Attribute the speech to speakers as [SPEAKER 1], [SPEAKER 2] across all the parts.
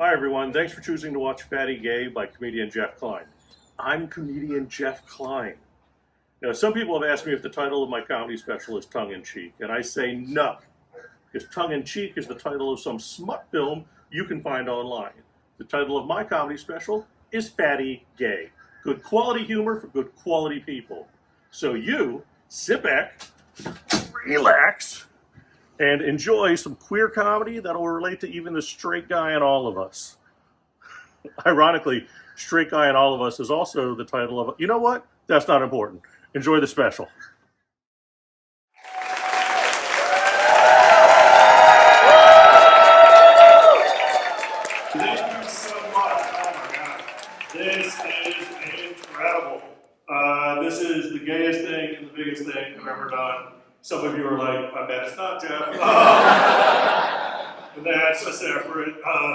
[SPEAKER 1] Hi everyone, thanks for choosing to watch Fatty Gay by comedian Jeff Klein. I'm comedian Jeff Klein. Now, some people have asked me if the title of my comedy special is tongue-in-cheek, and I say no, because tongue-in-cheek is the title of some smut film you can find online. The title of my comedy special is Fatty Gay. Good quality humor for good quality people. So you sit back, relax, and enjoy some queer comedy that'll relate to even the straight guy in all of us. Ironically, Straight Guy in All of Us is also the title of it. You know what? That's not important. Enjoy the special. Thank you so much. Oh my God. This is incredible. This is the gayest thing and the biggest thing I've ever done. Some of you are like, I bet it's not, Jeff. But that's a separate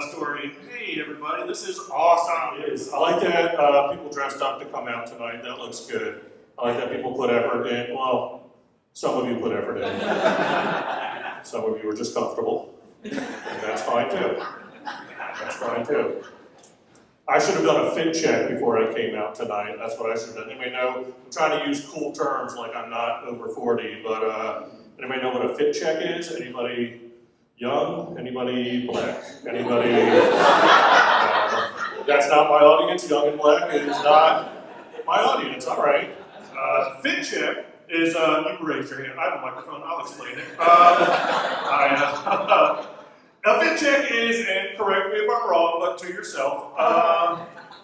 [SPEAKER 1] story. Hey, everybody, this is awesome. It is. I like that people dressed up to come out tonight. That looks good. I like that people put effort in. Well, some of you put effort in. Some of you are just comfortable. And that's fine too. That's fine too. I should have done a fit check before I came out tonight. That's what I should have done. Anybody know? I'm trying to use cool terms like I'm not over 40, but anybody know what a fit check is? Anybody young? Anybody black? Anybody? That's not my audience. Young and black is not my audience. All right. Fit check is, you can raise your hand. I have a microphone. I'll explain it. A fit check is, and correct me if I'm wrong, but to yourself,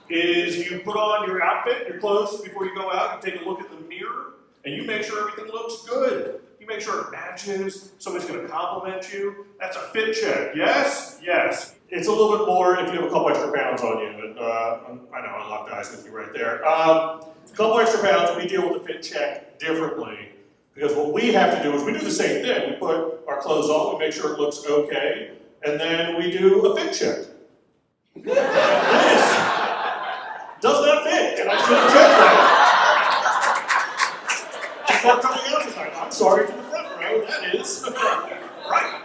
[SPEAKER 1] is you put on your outfit, your clothes before you go out, you take a look at the mirror, and you make sure everything looks good. You make sure it matches, somebody's going to compliment you. That's a fit check. Yes? Yes. It's a little bit more if you have a couple extra pounds on you. And, I know, I locked eyes with you right there. A couple extra pounds, we deal with the fit check differently. Because what we have to do is we do the same thing. We put our clothes on, we make sure it looks okay, and then we do a fit check. This does not fit, and I should have checked that. Before coming out tonight, I'm sorry to the front row, that is right.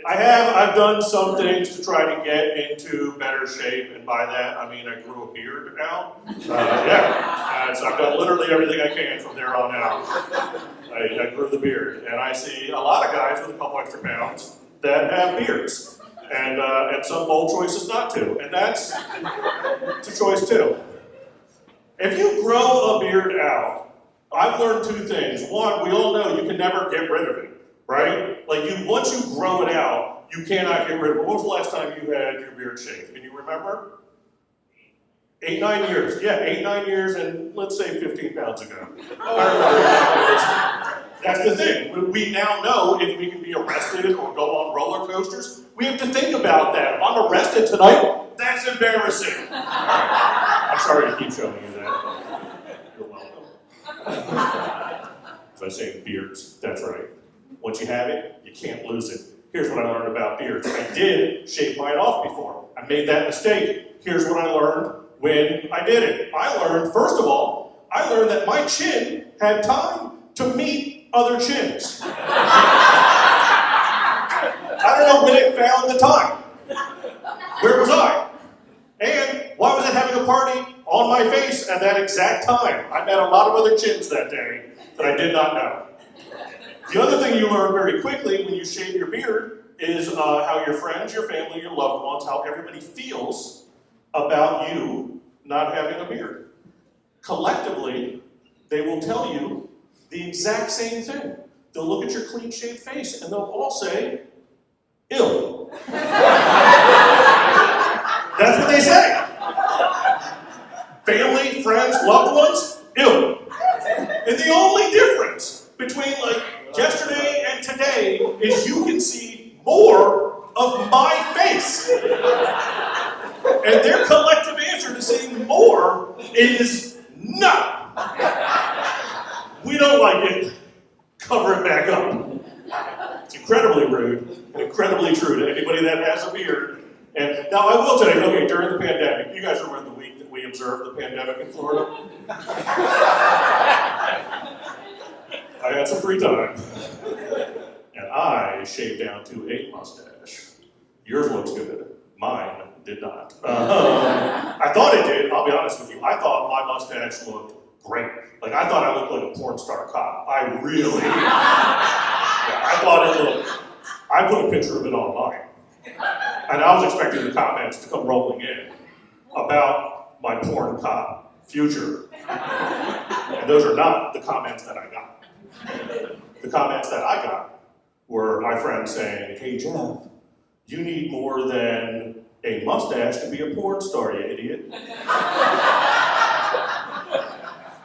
[SPEAKER 1] I've done some things to try to get into better shape, and by that I mean I grew a beard out. So I've done literally everything I can from there on out. I grew the beard, and I see a lot of guys with a couple extra pounds that have beards, and some bold choices not to, and it's a choice too. If you grow a beard out, I've learned two things. One, we all know you can never get rid of it, right? Like once you grow it out, you cannot get rid of it. When was the last time you had your beard shaved? Can you remember? 8, 9 years. Yeah, 8, 9 years, and let's say 15 pounds ago. That's the thing. We now know if we can be arrested or go on roller coasters. We have to think about that. If I'm arrested tonight, that's embarrassing. I'm sorry to keep showing you that. You're welcome. As I say, beards. That's right. Once you have it, you can't lose it. Here's what I learned about beards. I did shave mine off before. I made that mistake. Here's what I learned when I did it. I learned, first of all, that my chin had time to meet other chins. I don't know when it found the time. Where was I? And why was it having a party on my face at that exact time? I met a lot of other chins that day that I did not know. The other thing you learn very quickly when you shave your beard is how your friends, your family, your loved ones, how everybody feels about you not having a beard. Collectively, they will tell you the exact same thing. They'll look at your clean-shaved face and they'll all say, "Ill." That's what they say. Family, friends, loved ones, ill. And the only difference between yesterday and today is you can see more of my face. And their collective answer to saying more is no. We don't like it. Cover it back up. It's incredibly rude and incredibly true to anybody that has a beard. And now I will tell you, okay, during the pandemic, you guys remember the week that we observed the pandemic in Florida? I had some free time. And I shaved down to a mustache. Yours looks good. Mine did not. I thought it did, I'll be honest with you. I thought my mustache looked great. Like, I thought I looked like a porn star cop. I really, I thought it looked, I put a picture of it online. And I was expecting the comments to come rolling in about my porn cop future. And those are not the comments that I got. The comments that I got were my friends saying, hey Jeff, you need more than a mustache to be a porn star, you idiot.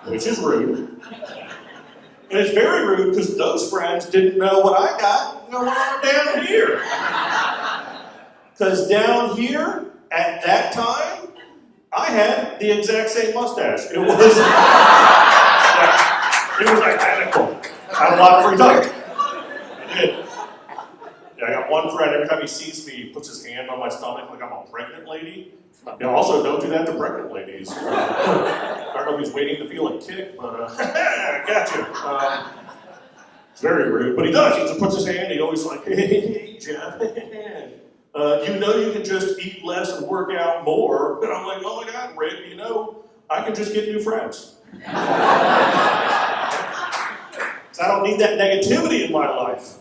[SPEAKER 1] Which is rude. And it's very rude because those friends didn't know what I got going on down here. Because down here, at that time, I had the exact same mustache. It was, it was identical. I had a lot of free time. I did. Yeah, I got one friend, every time he sees me, he puts his hand on my stomach like I'm a pregnant lady. Yeah, also, don't do that to pregnant ladies. I don't know if he's waiting to feel a kick, but gotcha. It's very rude, but he does. He just puts his hand, he always like, hey, Jeff. You know you can just eat less and work out more. And I'm like, oh my God, Rick, you know, I can just get new friends. I don't need that negativity in my life.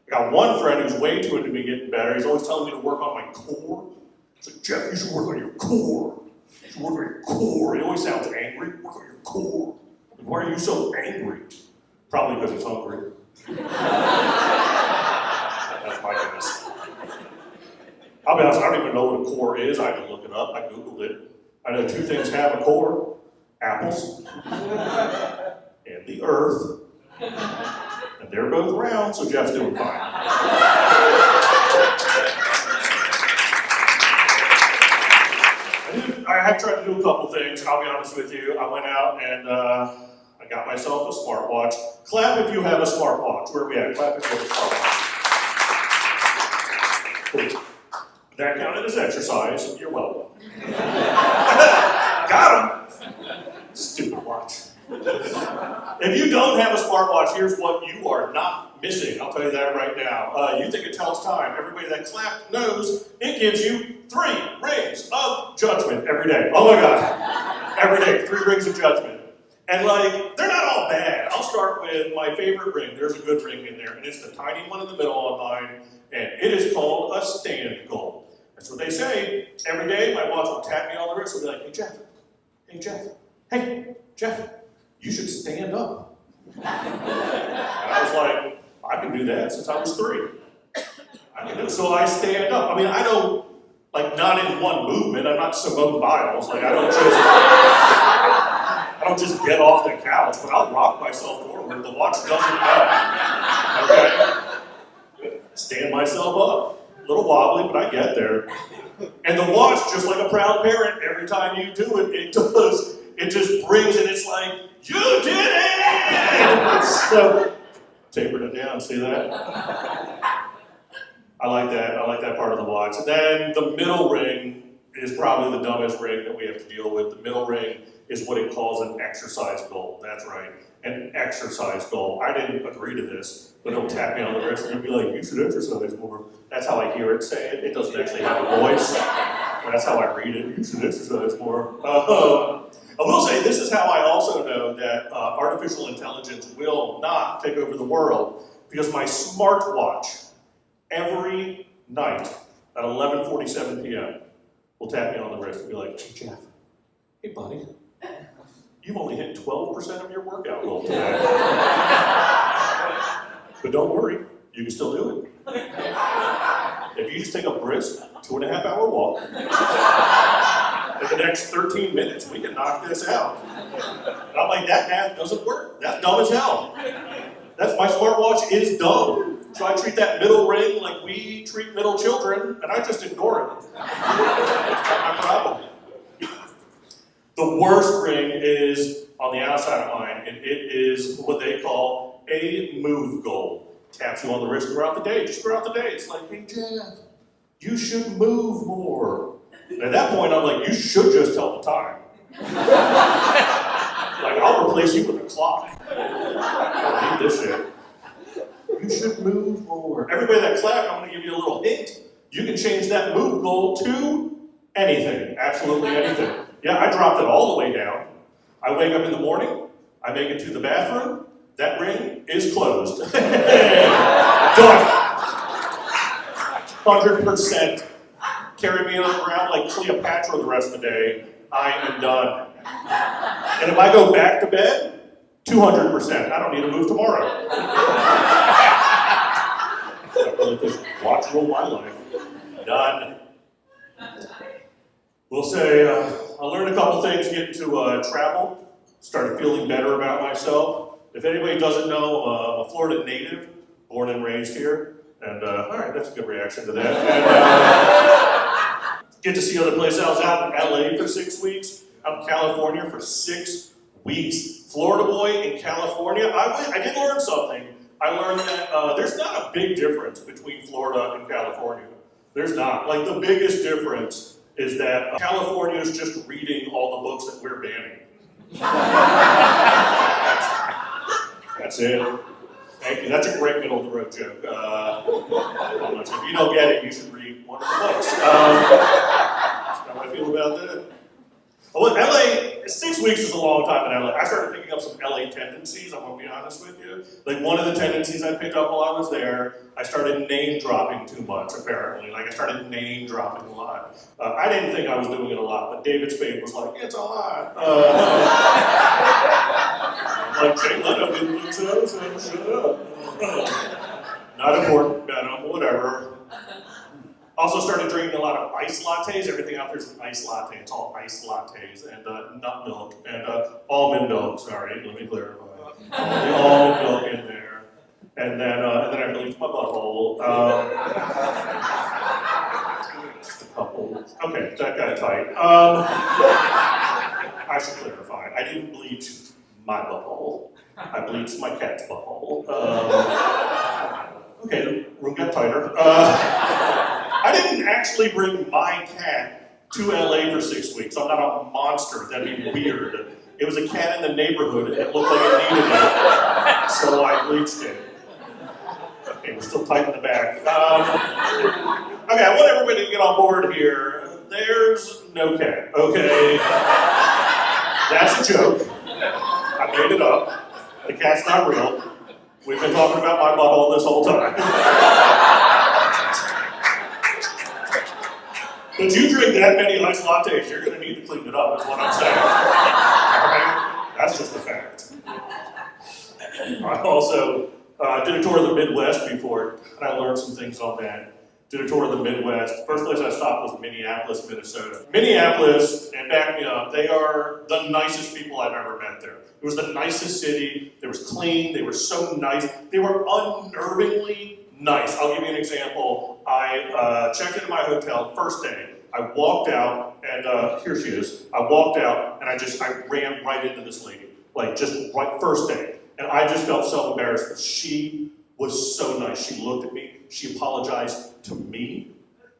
[SPEAKER 1] I got one friend who's way too into me getting better. He's always telling me to work on my core. He's like, Jeff, you should work on your core. You should work on your core. He always sounds angry. Work on your core. Like, why are you so angry? Probably because he's hungry. That's my guess. I'll be honest, I don't even know what a core is. I had to look it up. I Googled it. I know two things have a core. Apples and the earth. And they're both round, so Jeff's doing fine. I have tried to do a couple things, I'll be honest with you. I went out and I got myself a smartwatch. Clap if you have a smartwatch. Where are we at? Clap if you have a smartwatch. Cool. That counted as exercise. You're welcome. Got him! Stupid watch. If you don't have a smartwatch, here's what you are not missing. I'll tell you that right now. You think it tells time. Everybody that clapped knows it gives you 3 rings of judgment every day. Oh my God. Every day, 3 rings of judgment. And like, they're not all bad. I'll start with my favorite ring. There's a good ring in there, and it's the tiny one in the middle on mine, and it is called a stand goal. That's what they say. Every day, my watch will tap me on the wrist and be like, hey Jeff, hey Jeff, hey Jeff, you should stand up. And I was like, I can do that since I was 3. I can do it. So I stand up. I mean, I don't, like, not in one movement. I'm not Simone Biles. Like, I don't just get off the couch, but I'll rock myself forward. The watch doesn't know. Okay? Stand myself up. A little wobbly, but I get there. And the watch, just like a proud parent, every time you do it, it just brings, and it's like, you did it! So, tapered it down, see that? I like that part of the watch. And then the middle ring is probably the dumbest ring that we have to deal with. The middle ring is what it calls an exercise goal. That's right, an exercise goal. I didn't agree to this, but it'll tap me on the wrist and it'll be like, you should exercise more. That's how I hear it say it. It doesn't actually have a voice, but that's how I read it. You should exercise more. I will say this is how I also know that artificial intelligence will not take over the world, because my smartwatch every night at 11:47 p.m. will tap me on the wrist and be like, hey Jeff, hey buddy, you've only hit 12% of your workout goal today. But don't worry, you can still do it. If you just take a brisk 2.5-hour walk, in the next 13 minutes, we can knock this out. And I'm like, that math doesn't work. That's dumb as hell. My smartwatch is dumb. So I treat that middle ring like we treat middle children, and I just ignore it. That's not my problem. The worst ring is on the outside of mine, and it is what they call a move goal. Taps you on the wrist throughout the day, just throughout the day. It's like, hey Jeff, you should move more. And at that point, I'm like, you should just tell the time. Like, I'll replace you with a clock. I don't need this shit. You should move more. Everybody that clapped, I'm going to give you a little hint. You can change that move goal to Anything, absolutely anything. Yeah, I dropped it all the way down. I wake up in the morning, I make it to the bathroom, that ring is closed. Done. 100%. Carry me around like Cleopatra the rest of the day, I am done. And if I go back to bed, 200%. I don't need to move tomorrow. I really just watch roll my life. Done. We'll say, I learned a couple things getting to travel, started feeling better about myself. If anybody doesn't know, I'm a Florida native, born and raised here, and all right, that's a good reaction to that. And, get to see other places. I was out in LA for 6 weeks, out in California for 6 weeks. Florida boy in California, I did learn something. I learned that there's not a big difference between Florida and California. There's not. Like, the biggest difference is that California is just reading all the books that we're banning. That's it. Thank you. That's a great middle of the road joke. If you don't get it, you should read one of the books. That's how I feel about that. Well, LA, 6 weeks is a long time in LA. I started picking up some LA tendencies, I'm gonna be honest with you. Like, one of the tendencies I picked up while I was there, I started name dropping too much, apparently. Like, I started name dropping a lot. I didn't think I was doing it a lot, but David Spade was like, it's a lot. Like, Jay Leno didn't think so shut up. Not important, whatever. Also started drinking a lot of ice lattes. Everything out there is an ice latte. It's all ice lattes and nut milk and almond milk. Sorry, let me clarify. The almond milk in there, and then I bleached my butthole. Just a couple. Okay, that got tight. I should clarify. I didn't bleach my butthole. I bleached my cat's butthole. Okay, the room got tighter. I didn't actually bring my cat to LA for 6 weeks. I'm not a monster, that'd be weird. It was a cat in the neighborhood and it looked like it needed it, so I bleached it. Okay, we're still tight in the back. Okay, I want everybody to get on board here. There's no cat, okay? That's a joke. I made it up. The cat's not real. We've been talking about my butthole this whole time. But you drink that many ice lattes, you're going to need to clean it up, is what I'm saying. Right? That's just a fact. I also did a tour of the Midwest before, and I learned some things on that. Did a tour of the Midwest. First place I stopped was Minneapolis, Minnesota. Minneapolis, and back me up, they are the nicest people I've ever met there. It was the nicest city. It was clean. They were so nice. They were unnervingly nice. I'll give you an example. I checked into my hotel first day. I walked out, and here she is. I walked out, and I ran right into this lady, like just right first day. And I just felt so embarrassed, but she was so nice. She looked at me. She apologized to me.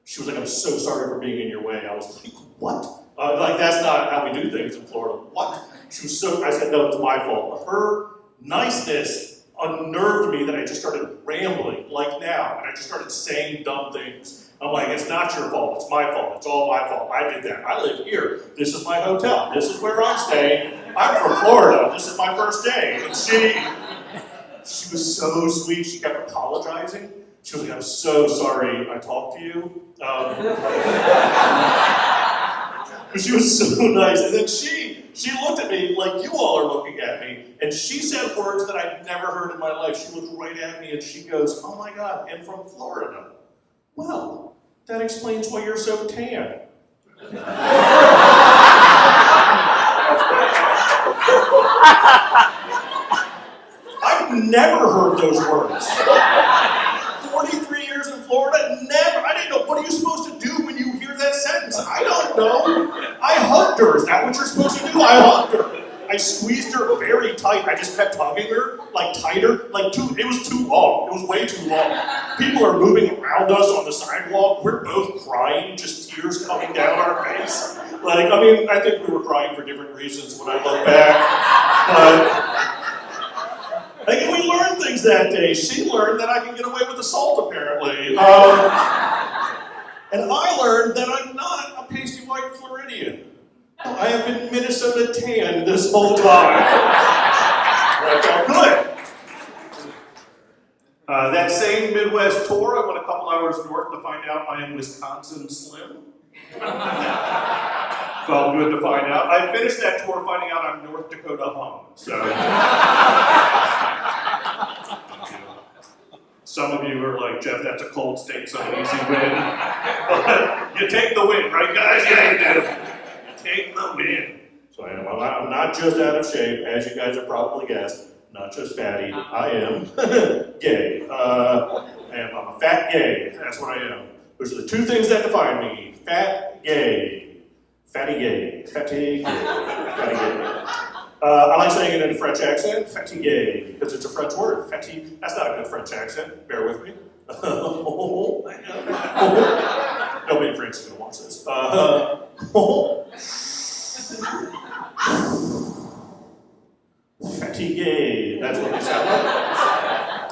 [SPEAKER 1] She was like, I'm so sorry for being in your way. I was like, what? Like, that's not how we do things in Florida. What? She was so, I said, no, it's my fault. Her niceness unnerved me that I just started rambling, like now, and I just started saying dumb things. I'm like, it's not your fault, it's my fault, it's all my fault. I did that. I live here. This is my hotel. This is where I'm staying. I'm from Florida. This is my first day. And she was so sweet. She kept apologizing. She was like, I'm so sorry I talked to you. But she was so nice. And then she looked at me like you all are looking at me, and she said words that I'd never heard in my life. She looked right at me and she goes, oh my God, and from Florida. Well, that explains why you're so tan. I've never heard those words. 43 years in Florida, never. I didn't know. What are you supposed to do when you hear that sentence? I don't know. I hugged her. Is that what you're supposed to do? I hugged her. I squeezed her very tight. I just kept hugging her, like tighter, like it was too long. It was way too long. People are moving around us on the sidewalk. We're both crying, just tears coming down our face. Like, I mean, I think we were crying for different reasons when I look back. But I think we learned things that day. She learned that I can get away with assault, apparently. And I learned that I'm not a pasty white I have been Minnesota tan this whole time. Okay, good. That same Midwest tour, I went a couple hours north to find out I am Wisconsin Slim. Felt good to find out. I finished that tour finding out I'm North Dakota Hum. So, some of you are like, Jeff, that's a cold state, so an easy win. But you take the win, right, guys? Yeah, you do. You take the win. So I'm not just out of shape, as you guys have probably guessed. Not just fatty, I am gay. I'm a fat gay, that's what I am. Those are the two things that define me. Fat, gay. Fatty gay. Fatty gay. Fatty gay. I like saying it in a French accent, fatty gay, because it's a French word. Fatty, that's not a good French accent, bear with me. Nobody in France is going to watch this. Fatigué, that's what they sound like.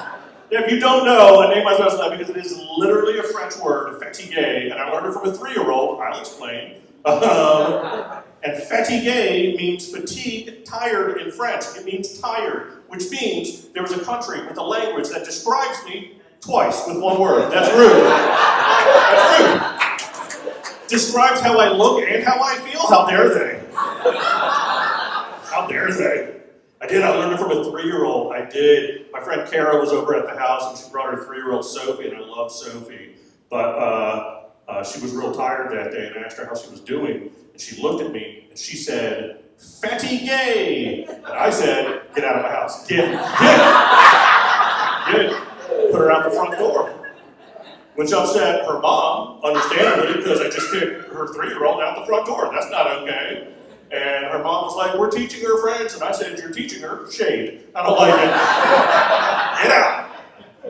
[SPEAKER 1] If you don't know, I named my husband that because it is literally a French word, fatigué, and I learned it from a 3-year-old, I'll explain. And fatigué means fatigue, tired in French. It means tired, which means there is a country with a language that describes me twice with one word. That's rude. That's rude. Describes how I look and how I feel? How dare they? How dare they? I learned it from a 3-year-old. I did. My friend Kara was over at the house and she brought her 3-year-old Sophie, and I love Sophie. But she was real tired that day, and I asked her how she was doing. And she looked at me and she said, "Fatty gay." And I said, "Get out of my house. Get. Put her out the front door. Which upset her mom, understandably, because I just kicked her 3-year-old out the front door. That's not okay. And her mom was like, "We're teaching her French." And I said, "You're teaching her shade. I don't like it. Get out." I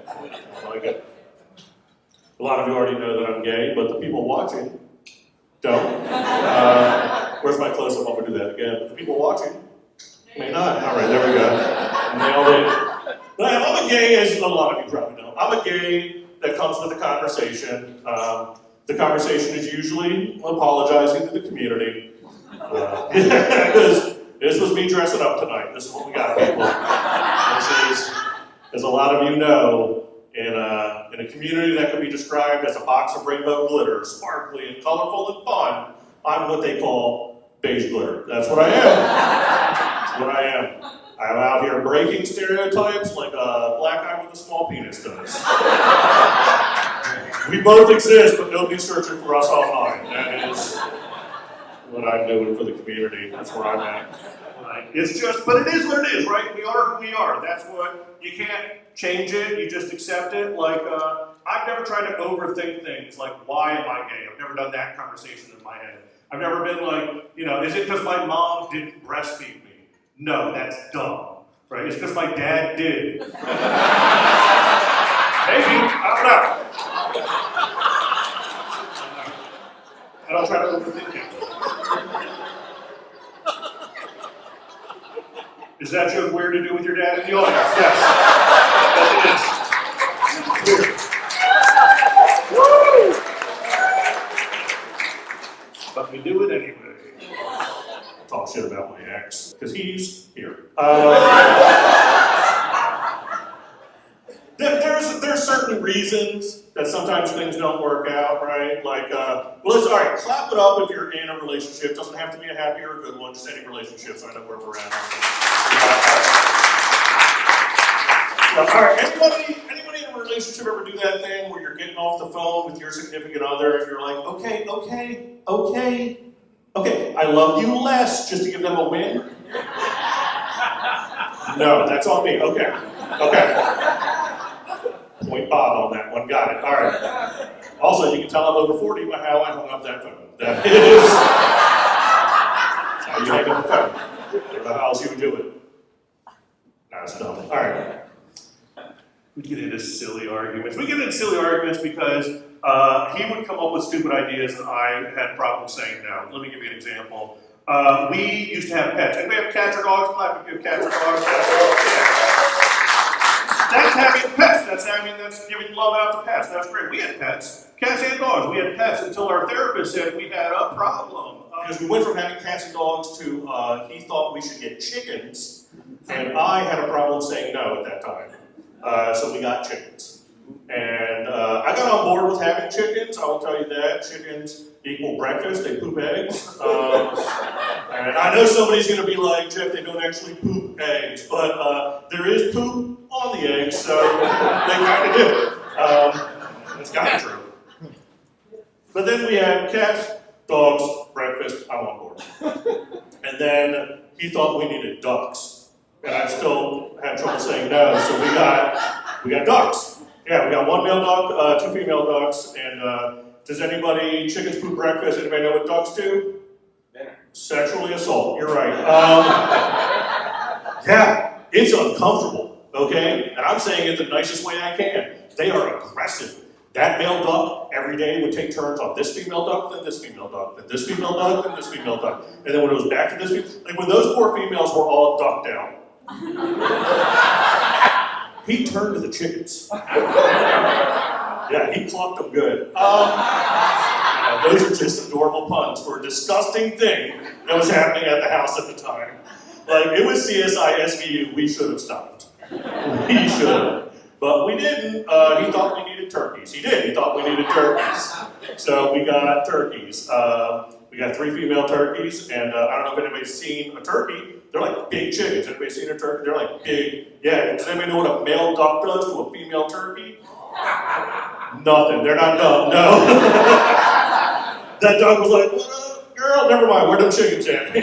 [SPEAKER 1] don't like it. A lot of you already know that I'm gay, but the people watching don't. Where's my close-up? I'm going to do that again. The people watching may not. All right, there we go. Nailed it. But I'm a gay, as a lot of you probably know. I'm a gay that comes with a conversation. The conversation is usually apologizing to the community. Because this was me dressing up tonight. This is what we got, people. This is, as a lot of you know, in a community that could be described as a box of rainbow glitter, sparkly and colorful and fun, I'm what they call beige glitter. That's what I am. That's what I am. I'm out here breaking stereotypes like a black guy with a small penis does. We both exist, but nobody's searching for us online. That is what I'm doing for the community. That's where I'm at. It's just, but it is what it is, right? We are who we are. That's what, you can't change it, you just accept it. Like, I've never tried to overthink things, like, why am I gay? I've never done that conversation in my head. I've never been like, is it because my mom didn't breastfeed me? No, that's dumb, right? It's because my dad did. Maybe, I don't know. I don't try to overthink it. Is that joke weird to do with your dad in the audience? Yes. Yes, it is. Weird. Woo! But we do it anyway. Talk shit about my ex, because he's here. There's certain reasons that sometimes things don't work out, right? Like, all right, clap it up if you're in a relationship. Doesn't have to be a happy or a good one, just any relationship, so I know where we're at. All right, anybody in a relationship ever do that thing where you're getting off the phone with your significant other and you're like, okay, I love you less, just to give them a win? No, that's on me. Okay. Point Bob on that one. Got it. All right. Also, you can tell I'm over 40 by how I hung up that phone. That is how you hang up the phone. I don't know how else you would do it. That's dumb. All right. We get into silly arguments. We get into silly arguments because he would come up with stupid ideas and I had problems saying no. Let me give you an example. We used to have pets. Anybody have cats or dogs? Clap if you have cats or dogs. Yeah. That's having pets. That's giving love out to pets. That's great. We had pets, cats and dogs. We had pets until our therapist said we had a problem. because we went from having cats and dogs to he thought we should get chickens, and I had a problem saying no at that time. So we got chickens. And I got on board with having chickens, I will tell you that. Chickens equal breakfast, they poop eggs. And I know somebody's going to be like, Jeff, they don't actually poop eggs, but there is poop on the eggs, so they kind of do. It's kind of true. But then we had cats, dogs, breakfast, I'm on board. And then he thought we needed ducks. And I still had trouble saying no, so we got ducks. Yeah, we got one male dog, 2 female ducks, and does anybody, chickens poop breakfast, anybody know what ducks do? Yeah. Sexually assault, you're right. Yeah, it's uncomfortable, okay? And I'm saying it the nicest way I can. They are aggressive. That male duck every day would take turns on this female duck, then this female duck, then this female duck, then this female duck. And then when it was back to this female, like when those poor females were all ducked out, he turned to the chickens. Yeah, he clucked them good. Those are just adorable puns for a disgusting thing that was happening at the house at the time. Like, it was CSI SVU, we should have stopped. We should have. But we didn't. He thought we needed turkeys. He did. He thought we needed turkeys. So we got turkeys. We got 3 female turkeys, and I don't know if anybody's seen a turkey. They're like big chickens. Anybody seen a turkey? They're like big. Yeah, does anybody know what a male duck does to a female turkey? Nothing. They're not dumb, no. That duck was like, what up, girl? Never mind, where them chickens at?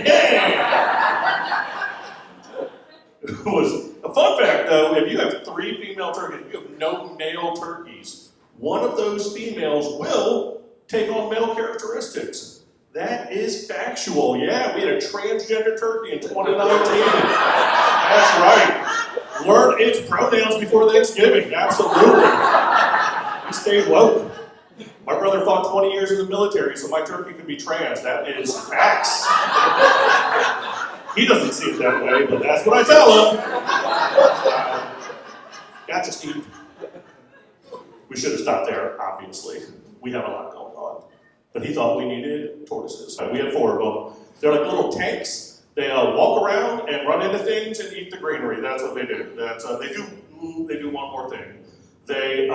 [SPEAKER 1] It was a fun fact, though. If you have 3 female turkeys, you have no male turkeys, one of those females will take on male characteristics. That is factual. Yeah, we had a transgender turkey in 2019. That's right. Learn its pronouns before Thanksgiving. Absolutely. We stayed woke. My brother fought 20 years in the military, so my turkey could be trans. That is facts. He doesn't see it that way, but that's what I tell him. Gotcha, Steve. We should have stopped there, obviously. We have a lot going on. But he thought we needed tortoises. We had 4 of them. They're like little tanks. They walk around and run into things and eat the greenery. That's what they do. They do one more thing. They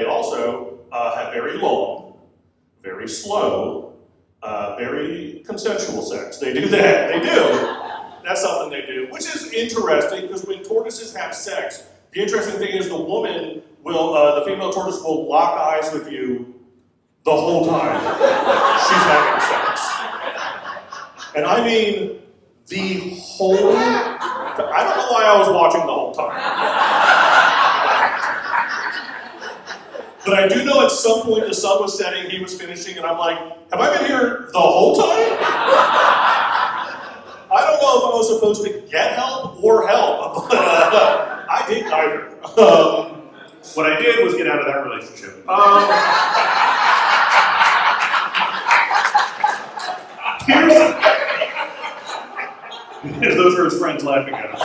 [SPEAKER 1] also have very long, very slow, very consensual sex. They do that. They do. That's something they do, which is interesting because when tortoises have sex, the interesting thing is the woman will, the female tortoise will lock eyes with you the whole time she's having sex. And I mean the whole, I don't know why I was watching the whole time. But I do know at some point the sun was setting, he was finishing, and I'm like, have I been here the whole time? I don't know if I was supposed to get help or help, but I did neither. What I did was get out of that relationship. Those are his friends laughing at him.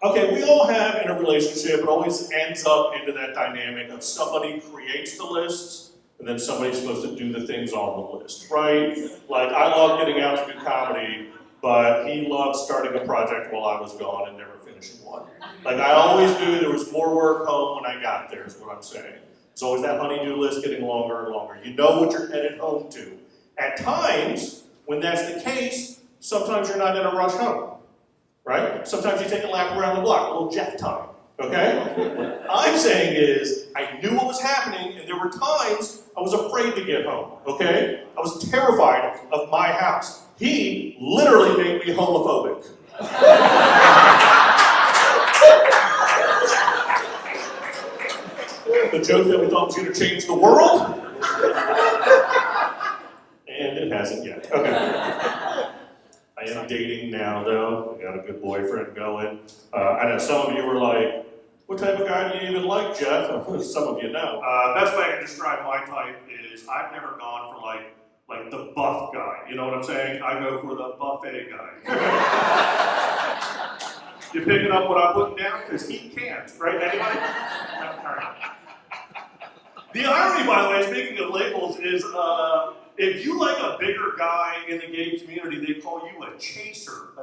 [SPEAKER 1] Okay, we all have in a relationship, it always ends up into that dynamic of somebody creates the list, and then somebody's supposed to do the things on the list, right? Like, I love getting out to do comedy, but he loved starting a project while I was gone and never finishing one. Like I always do, there was more work home when I got there, is what I'm saying. It's always that honey-do list getting longer and longer. You know what you're headed home to. At times, when that's the case, sometimes you're not in a rush home, right? Sometimes you take a lap around the block, a little Jeff time, okay? What I'm saying is, I knew what was happening, and there were times I was afraid to get home, okay? I was terrified of my house. He literally made me homophobic. The joke that we thought was going to change the world, and it hasn't yet. Okay. I am dating now, though. I got a good boyfriend going. I know some of you were like, what type of guy do you even like, Jeff? Some of you know. Best way I can describe my type is I've never gone for like the buff guy. You know what I'm saying? I go for the buffet guy. You picking up what I'm putting down? Because he can't, right? Anybody? All right. The irony, by the way, speaking of labels, is if you like a bigger guy in the gay community, they call you a chaser,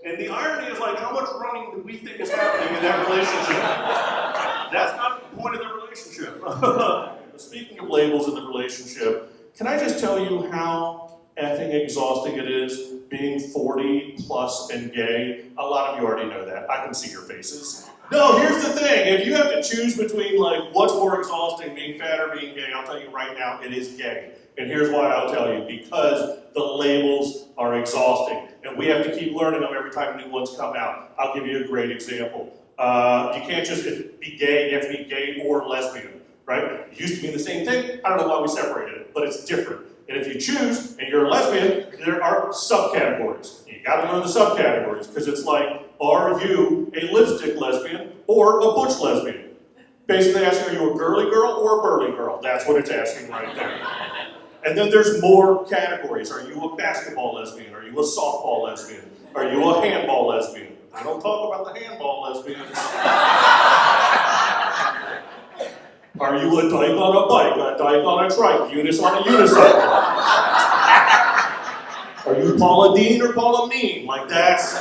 [SPEAKER 1] And the irony is like, how much running do we think is happening in that relationship? That's not the point of the relationship. Speaking of labels in the relationship, can I just tell you how effing exhausting it is being 40 plus and gay? A lot of you already know that. I can see your faces. No, here's the thing. If you have to choose between like what's more exhausting, being fat or being gay, I'll tell you right now, it is gay. And here's why I'll tell you. Because the labels are exhausting. And we have to keep learning them every time new ones come out. I'll give you a great example. You can't just be gay, you have to be gay or lesbian, right? It used to mean the same thing. I don't know why we separated it, but it's different. And if you choose, and you're a lesbian, there are subcategories. You gotta learn the subcategories, because it's like, are you a lipstick lesbian or a butch lesbian? Basically asking, are you a girly girl or a burly girl? That's what it's asking right there. And then there's more categories. Are you a basketball lesbian? Are you a softball lesbian? Are you a handball lesbian? I don't talk about the handball lesbians. Are you a dyke on a bike, a dyke on a trike, Eunice on a unicycle? Are you Paula Dean or Paula Mean? Like that's,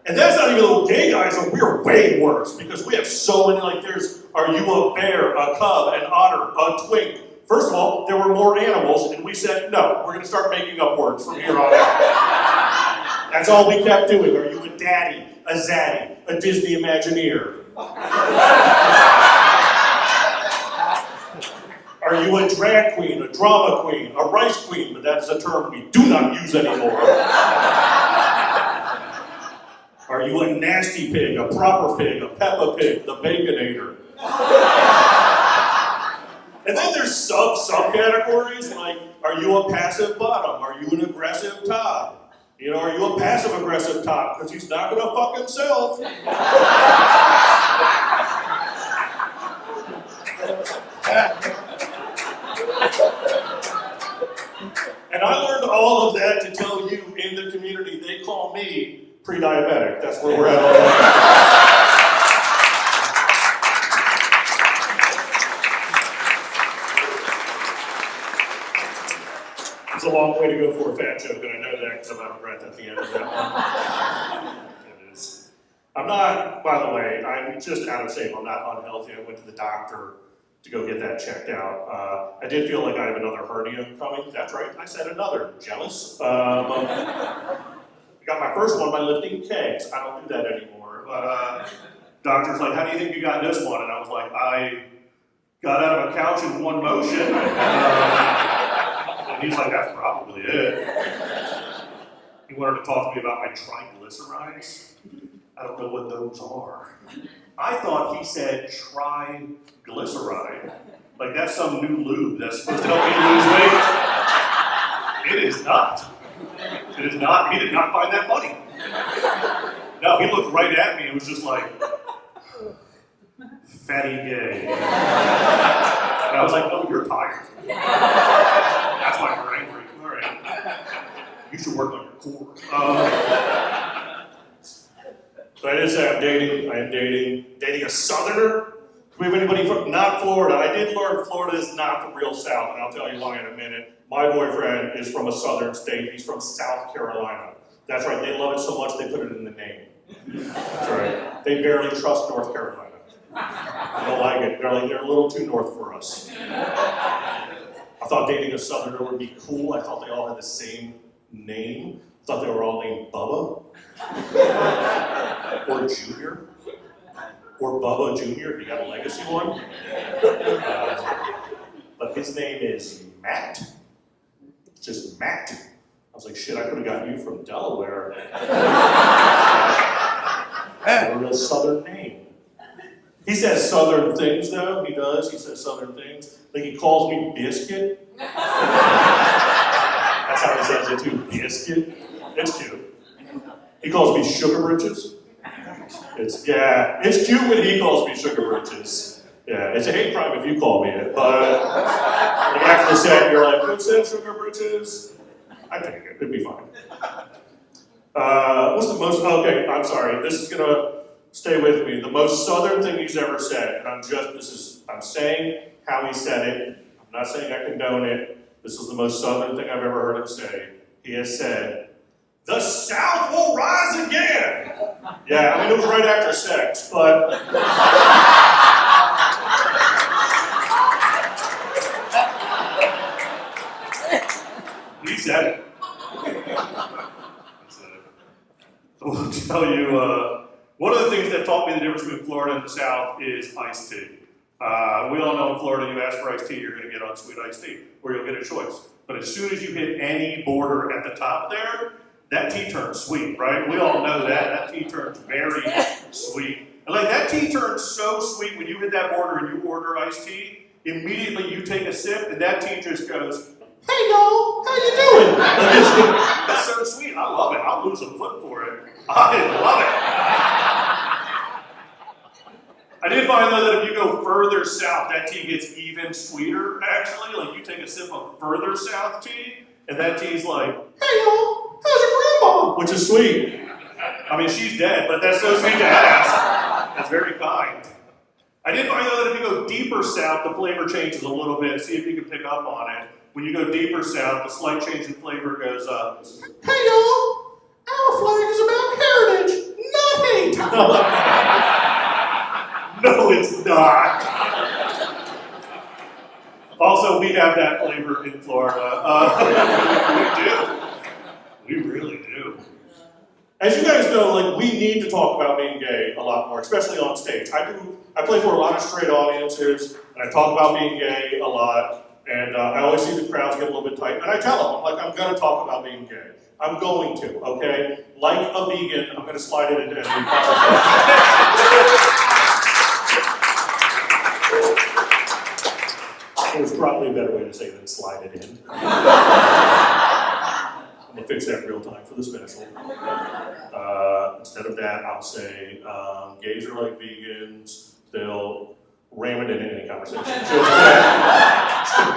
[SPEAKER 1] and that's not even the gay guys, we're way worse because we have so many, like there's, are you a bear, a cub, an otter, a twink? First of all, there were more animals and we said, no, we're gonna start making up words from here on out. That's all we kept doing. Are you a daddy, a zaddy, a Disney Imagineer? Are you a drag queen, a drama queen, a rice queen? But that's a term we do not use anymore. Are you a nasty pig, a proper pig, a Peppa Pig, the Baconator? And then there's subcategories like, are you a passive bottom? Are you an aggressive top? You know, are you a passive aggressive top? Because he's not gonna fuck himself. And I learned all of that to tell you in the community, they call me pre-diabetic. That's where we're at all right. It's a long way to go for a fat joke, and I know that because I'm out of breath at the end of that one. It is. I'm not, by the way, I'm just out of shape. I'm not unhealthy. I went to the doctor to go get that checked out. I did feel like I have another hernia coming. That's right, I said another. Jealous? I got my first one by lifting kegs. I don't do that anymore. But doctor's like, how do you think you got this one? And I was like, I got out of a couch in one motion. And he's like, that's probably it. He wanted to talk to me about my triglycerides. I don't know what those are. I thought he said triglyceride. Like that's some new lube that's supposed to help me lose weight. It is not. It is not. He did not find that funny. No, he looked right at me and was just like, fatty gay. And I was like, oh, you're tired. That's why you're angry. All right. You should work on your core. So I did say I am dating a southerner. Do we have anybody from, not Florida? I did learn Florida is not the real South, and I'll tell you why in a minute. My boyfriend is from a southern state. He's from South Carolina. That's right, they love it so much they put it in the name. That's right. They barely trust North Carolina. They don't like it. They're like, they're a little too north for us. I thought dating a southerner would be cool. I thought they all had the same name. I thought they were all named Bubba. Or Junior. Or Bubba Junior, if you got a legacy one. But his name is Matt. Just Matt. I was like, shit, I could have gotten you from Delaware. A real southern name. He says southern things, though. He does. He says southern things. Like he calls me Biscuit. That's how he says it too. Biscuit. It's cute. He calls me Sugar Britches. It's cute when he calls me Sugar Britches. Yeah, it's a hate crime if you call me it, but like after the set, you're like, what's that, Sugar Britches? I take it, it'd be fine. What's the most, okay, I'm sorry, this is gonna stay with me, the most southern thing he's ever said, and I'm saying how he said it. I'm not saying I condone it. This is the most southern thing I've ever heard him say. He has said, "The South will rise again." Yeah, I mean, it was right after sex, but. He said it. I will tell you, one of the things that taught me the difference between Florida and the South is iced tea. We all know in Florida, you ask for iced tea, you're going to get unsweet iced tea, or you'll get a choice. But as soon as you hit any border at the top there, that tea turns sweet, right? We all know that. That tea turns very sweet. And like that tea turns so sweet when you hit that border and you order iced tea, immediately you take a sip and that tea just goes, "Hey y'all, how you doing?" It's so sweet. I love it. I'll lose a foot for it. I love it. I did find though that if you go further south, that tea gets even sweeter, actually. Like you take a sip of further south tea, and that tea's like, "Hey y'all, how's your grandma?" Which is sweet. I mean, she's dead, but that's so sweet to ask. That's very kind. I did find though that if you go deeper south, the flavor changes a little bit. See if you can pick up on it. When you go deeper south, the slight change in flavor goes, "Hey y'all, our flag is about heritage, not hate." No, it's not. Also, we have that flavor in Florida. We do. We really do. As you guys know, like we need to talk about being gay a lot more, especially on stage. I play for a lot of straight audiences, and I talk about being gay a lot. And I always see the crowds get a little bit tight, and I tell them, I'm going to talk about being gay. I'm going to, okay? Like a vegan, I'm going to slide it into every conversation. There's probably a better way to say than slide it in. I'm going to fix that real time for the special. Instead of that, I'll say gays are like vegans. They'll ram it in any conversation. Just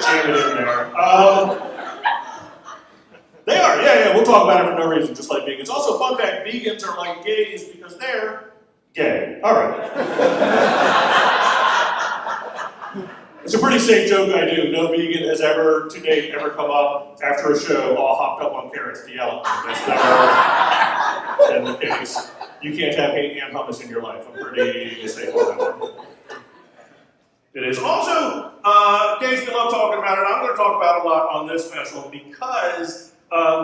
[SPEAKER 1] jam it in there. They are, yeah, we'll talk about it for no reason, just like vegans. Also, fun fact, vegans are like gays because they're gay. All right. It's a pretty safe joke I do. No vegan has ever, to date, ever come up after a show all hopped up on carrots to yell at me. That's never been the case. You can't have hate and hummus in your life. I'm pretty safe on that one. It is also, gays, we love talking about it. I'm going to talk about it a lot on this special because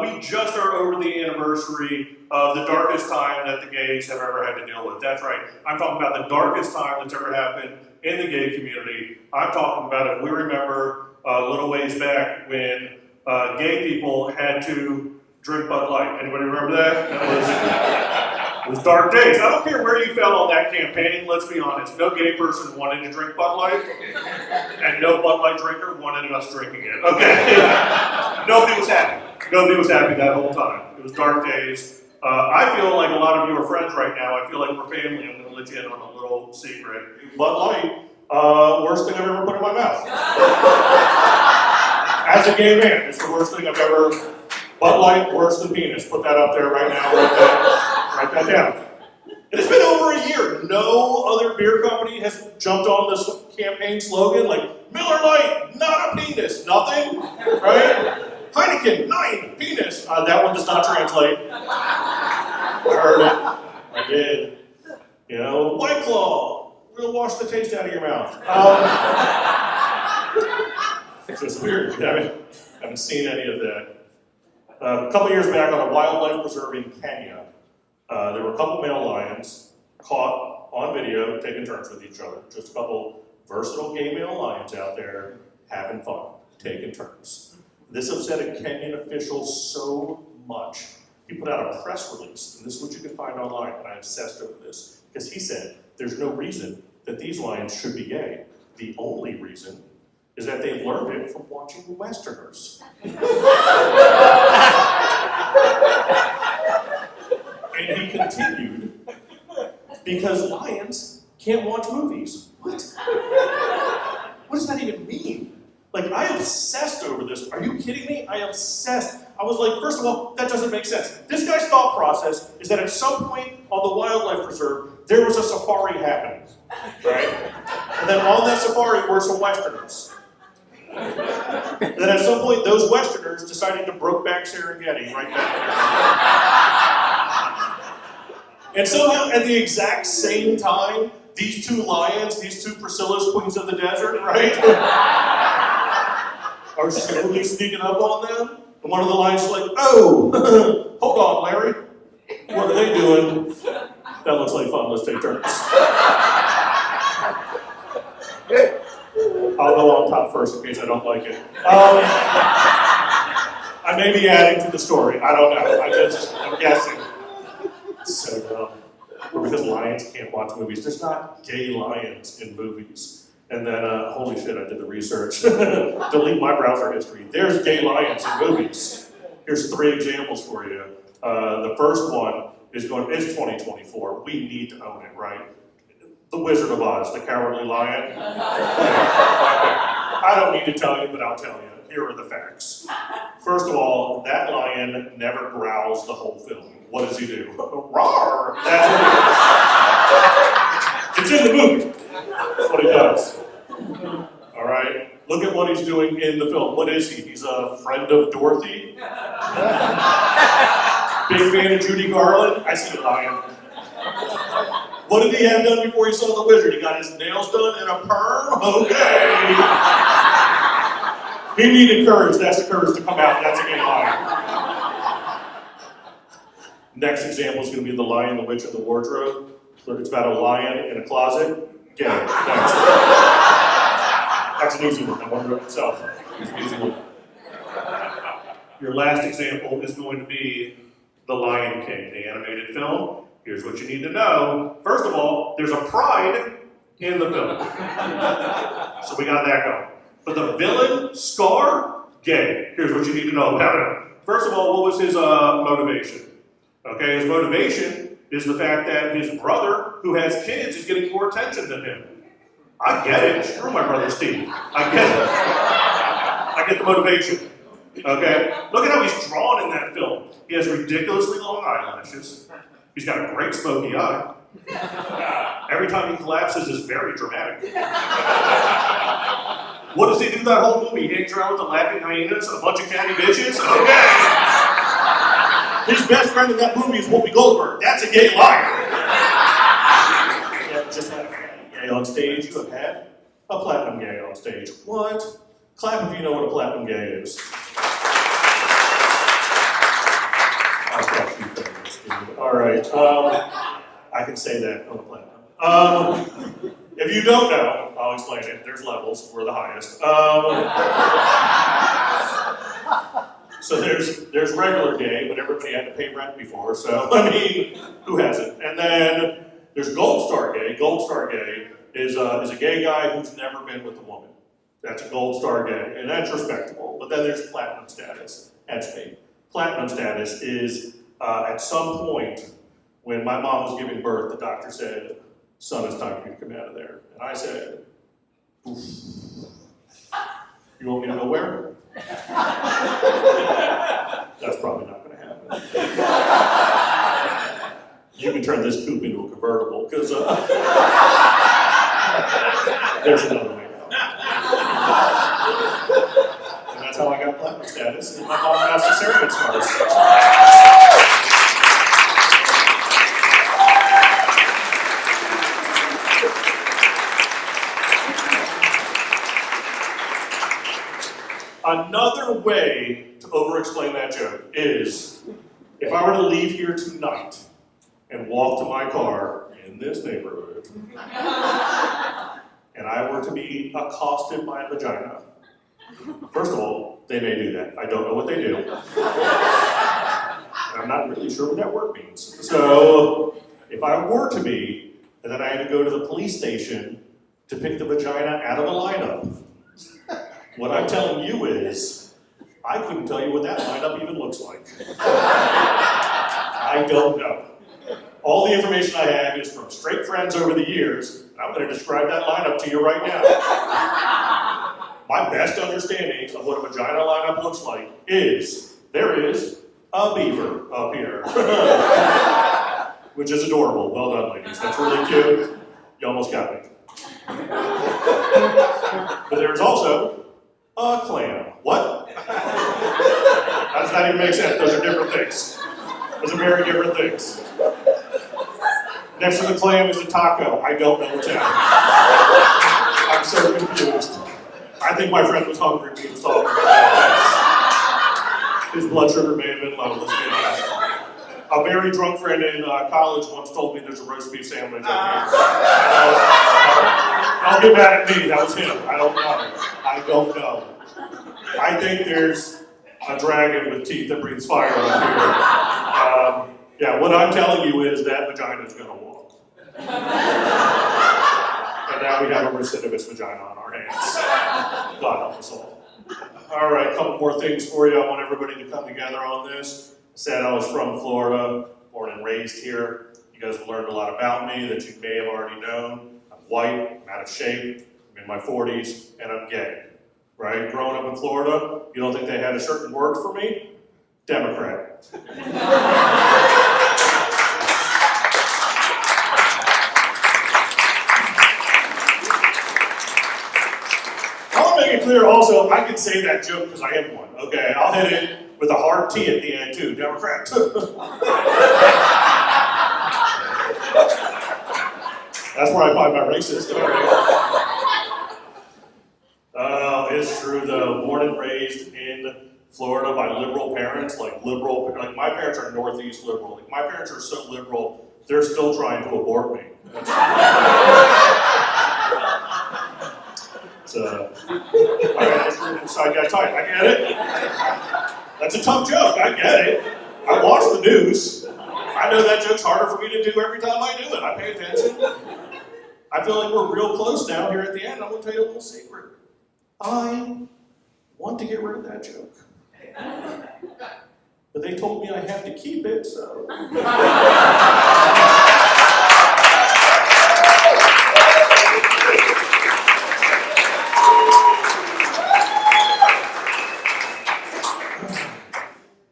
[SPEAKER 1] we just are over the anniversary of the darkest time that the gays have ever had to deal with. That's right. I'm talking about the darkest time that's ever happened in the gay community. I'm talking about it. We remember a little ways back when gay people had to drink Bud Light. Anybody remember that? It was dark days. I don't care where you fell on that campaign, let's be honest. No gay person wanted to drink Bud Light, and no Bud Light drinker wanted us drinking it, okay? Nobody was happy. Nobody was happy that whole time. It was dark days. I feel like a lot of you are friends right now. I feel like we're family. I'm going to let you in on a little secret. Bud Light, worst thing I've ever put in my mouth. As a gay man, it's the worst thing I've ever... Bud Light, worse than penis. Put that up there right now. Write that down. And it's been over a year. No other beer company has jumped on this campaign slogan like, Miller Lite, not a penis. Nothing, right? Heineken, 9, penis. That one does not translate. I heard it. I did. You know, White Claw, we'll wash the taste out of your mouth. It's just weird. I haven't seen any of that. A couple years back on a wildlife preserve in Kenya, there were a couple male lions caught on video taking turns with each other. Just a couple versatile gay male lions out there having fun, taking turns. This upset a Kenyan official so much, he put out a press release, and this is what you can find online, and I obsessed over this, because he said, there's no reason that these lions should be gay. The only reason is that they've learned it from watching Westerners. And he continued, because lions can't watch movies. What? What does that even mean? Like, I obsessed over this. Are you kidding me? I obsessed. I was like, first of all, that doesn't make sense. This guy's thought process is that at some point on the wildlife preserve, there was a safari happening, right? And then on that safari were some Westerners. And then at some point, those Westerners decided to Brokeback Serengeti right back there. And somehow, at the exact same time, these two lions, these two Priscillas, queens of the desert, right, are slowly sneaking up on them. And one of the lions is like, oh, hold on, Larry. What are they doing? That looks like fun. Let's take turns. I'll go on top first in case I don't like it. I may be adding to the story. I don't know. I'm guessing. So dumb. Or because lions can't watch movies. There's not gay lions in movies. And then, holy shit, I did the research. Delete my browser history. There's gay lions in movies. Here's 3 examples for you. The first one is it's 2024. We need to own it, right? The Wizard of Oz, the Cowardly Lion. I don't need to tell you, but I'll tell you. Here are the facts. First of all, that lion never growls the whole film. What does he do? Roar! That's what it is. It's in the movie. That's what he does. All right? Look at what he's doing in the film. What is he? He's a friend of Dorothy. Big fan of Judy Garland. I see a lion. What did he have done before he saw the wizard? He got his nails done in a perm? Okay. He needed courage. That's the courage to come out. That's a gay lion. Next example is going to be The Lion, the Witch, and the Wardrobe. It's about a lion in a closet. Get it. Next. That's an easy one. That one wrote itself. It's an easy one. Your last example is going to be The Lion King, the animated film. Here's what you need to know. First of all, there's a pride in the film. So we got that going. But the villain, Scar, gay. Here's what you need to know about him. First of all, what was his motivation? Okay, his motivation is the fact that his brother, who has kids, is getting more attention than him. I get it. Screw my brother Steve. I get it. I get the motivation. Okay? Look at how he's drawn in that film. He has ridiculously long eyelashes. He's got a great smoky eye. Every time he collapses is very dramatic. What does he do that whole movie? He hangs around with the laughing hyenas, a bunch of catty bitches? Okay. His best friend in that movie is Whoopi Goldberg. That's a gay liar. Yeah, just had a gay on stage. You have had a platinum gay on stage. What? Clap if you know what a platinum gay is. I'll catch you things, dude. All right. I can say that on the platinum. If you don't know, I'll explain it. There's levels. We're the highest. So there's regular gay, but everybody had to pay rent before. So I mean, who hasn't? And then there's Gold Star gay. Gold Star gay is a gay guy who's never been with a woman. That's a Gold Star gay, and that's respectable. But then there's platinum status. That's me. Platinum status is at some point when my mom was giving birth, the doctor said, "Son, it's time for you to come out of there." And I said, "Oof. You want me to go where?" That's probably not going to happen. You can turn this coupe into a convertible, because there's another way out. And that's how I got platinum status, and my mom got cesarean scars. Another way to over-explain that joke is, if I were to leave here tonight and walk to my car in this neighborhood, and I were to be accosted by a vagina, first of all, they may do that. I don't know what they do. And I'm not really sure what that word means. So, if I were to be, and then I had to go to the police station to pick the vagina out of a lineup, what I'm telling you is, I couldn't tell you what that lineup even looks like. I don't know. All the information I have is from straight friends over the years, and I'm going to describe that lineup to you right now. My best understanding of what a vagina lineup looks like is, there is a beaver up here. which is adorable. Well done, ladies. That's really cute. You almost got me. But there's also a clam. What? How does that even make sense? Those are different things. Those are very different things. Next to the clam is a taco. I don't know what's happening. I'm so confused. I think my friend was hungry when he was talking about that. His blood sugar may have been low, let's be honest. A very drunk friend in college once told me there's a roast beef sandwich up here. Don't get mad at me, that was him. I don't know. I don't know. I think there's a dragon with teeth that breathes fire up here. Yeah, what I'm telling you is that vagina's gonna walk. And now we have a recidivist vagina on our hands. God help us all. All right, a couple more things for you. I want everybody to come together on this. I said I was from Florida, born and raised here. You guys have learned a lot about me that you may have already known. I'm white, I'm out of shape, I'm in my 40s, and I'm gay. Right? Growing up in Florida, you don't think they had a certain word for me? Democrat. I want to make it clear also, I can say that joke because I am one. Okay, I'll hit it with a hard T at the end too. Democrat. That's where I find my racist. It's true though. Born and raised in Florida by liberal parents, like my parents are Northeast liberal. Like my parents are so liberal, they're still trying to abort me. Alright, side guy type. I get it. That's a tough joke. I get it. I watch the news. I know that joke's harder for me to do every time I do it. I pay attention. I feel like we're real close now here at the end. I'm going to tell you a little secret. I want to get rid of that joke. But they told me I have to keep it, so.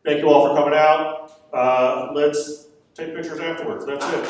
[SPEAKER 1] Thank you all for coming out. Let's take pictures afterwards. That's it.